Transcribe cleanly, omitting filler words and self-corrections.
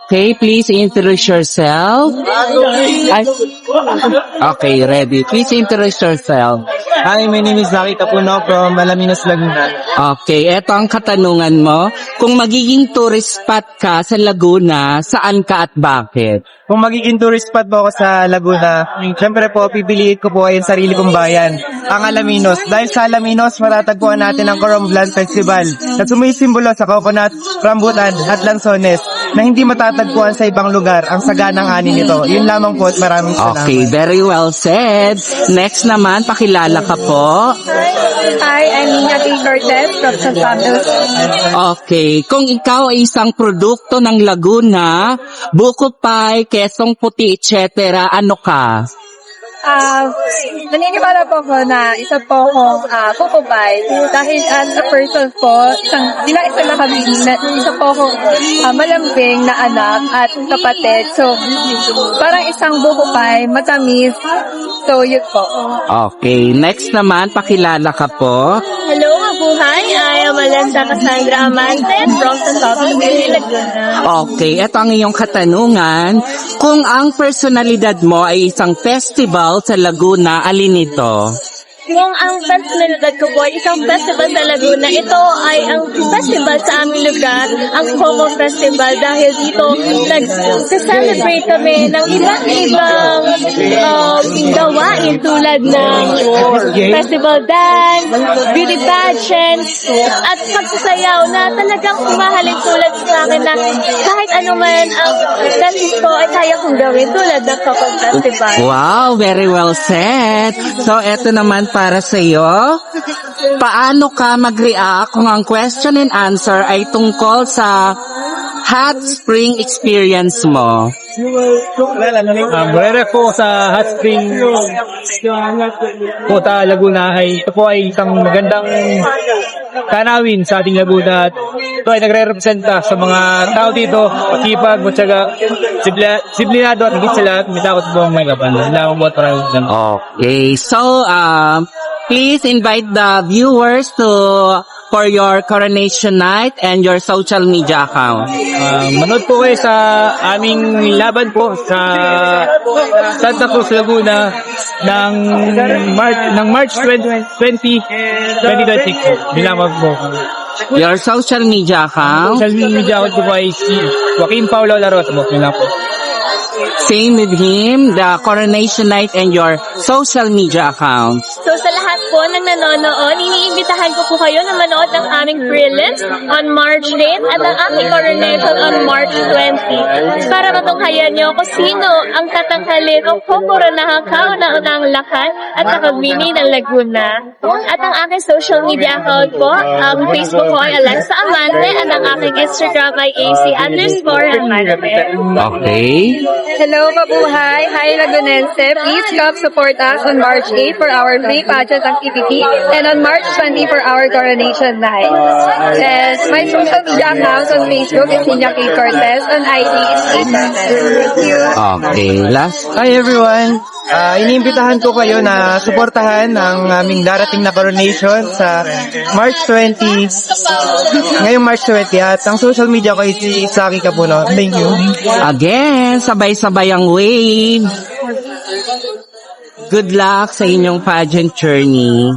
Okay, please introduce yourself. Okay, ready. Please introduce yourself. Hi, my name is Zaki Capuno from Alaminos, Laguna. Okay, eto ang katanungan mo. Kung magiging tourist spot ka sa Laguna, saan ka at bakit? Kung magiging tourist spot po ako sa Laguna, syempre po, pipiliin ko po ay yung sarili kong bayan, ang Alaminos. Dahil sa Alaminos, matatagpuan natin ang Coromblon Festival na sumisimbolo sa coconut, rambutan at lansones na hindi matatagpuan sa ibang lugar ang saganang ani nito. Yun lamang po at maraming salamat. Okay, very well said. Next naman, pakilala ka po. Hi, I'm Nina P. Cortez from San Santos. Okay, kung ikaw ay isang produkto ng Laguna, buko pie, kesong puti, etc., ano ka? Naniniwala po ko na isa po akong pupupay dahil as a person po, bilang isang nakabili na isa po akong malambing na anak at kapatid. So, parang isang bupupay, matamis. So, yun po. Okay, next naman, pakilala ka po. Hello, mabuhay. I am Alenda Cassandra Amante from San Santos, Laguna. Okay, ito ang iyong katanungan. Kung ang personalidad mo ay isang festival sa Laguna, alin ito? Kung ang personalidad ko po ay isang festival sa Laguna, ito ay ang festival sa aming lugar, ang Como Festival, dahil dito nag-celebrate kami ng iba't ibang gawain tulad ng festival dance, beauty pageants, at pagsasayaw na talagang umahalin tulad sa akin na kahit ano man ang dance ko ay kaya kong gawin tulad ng Como Festival. Wow, very well said. So, eto naman para sa iyo. Paano ka mag-react kung ang question and answer ay tungkol sa hot spring experience mo? Brother po sa Hot Spring po sa Laguna ay ito po ay isang magandang tanawin sa ating Laguna. Ito ay nagre-representa sa mga tao dito, pakipag, matyaga, disiplinado at higit sa lahat, may takot po ang may kapan. Okay, so please invite the viewers for your coronation night and your social media account. Manood po kayo sa aming laban po sa Santa Cruz, Laguna ng March 20, 2026. Nilamag po. Your social media account. Social media account po ay si Joaquin Paulo Laros po. Yun lang po. Same with him, the coronation night and your social media accounts. So sa lahat po ng nanonood, iniimbitahan ko po kayo na manood ng aming prelims on March 8 at ang aming coronation on March 20. Para matunghayan niyo kung sino ang tatanghalin o kukoronahan kauna-unang lakan at nakabini ng Laguna. At ang aking social media account po, ang Facebook ko ay Alexa Amante at ang aking Instagram ay AC_Amante. Okay. Hello, mabuhay. Hi, Lagunense. Please come support us on March 8 for our free pageant activity and on March 20 for our coronation night. And my social media accounts on Facebook is Nina K. Cortez, on ID is K. Cortez. Thank you. Okay, last. Hi everyone! Iniimbitahan ko kayo na suportahan ang aming darating na coronation sa March 20, ngayong March 20, at ang social media ko ay si Zaki Capuno. Thank you. Again, sabay-sabay ang wave. Good luck sa inyong pageant journey.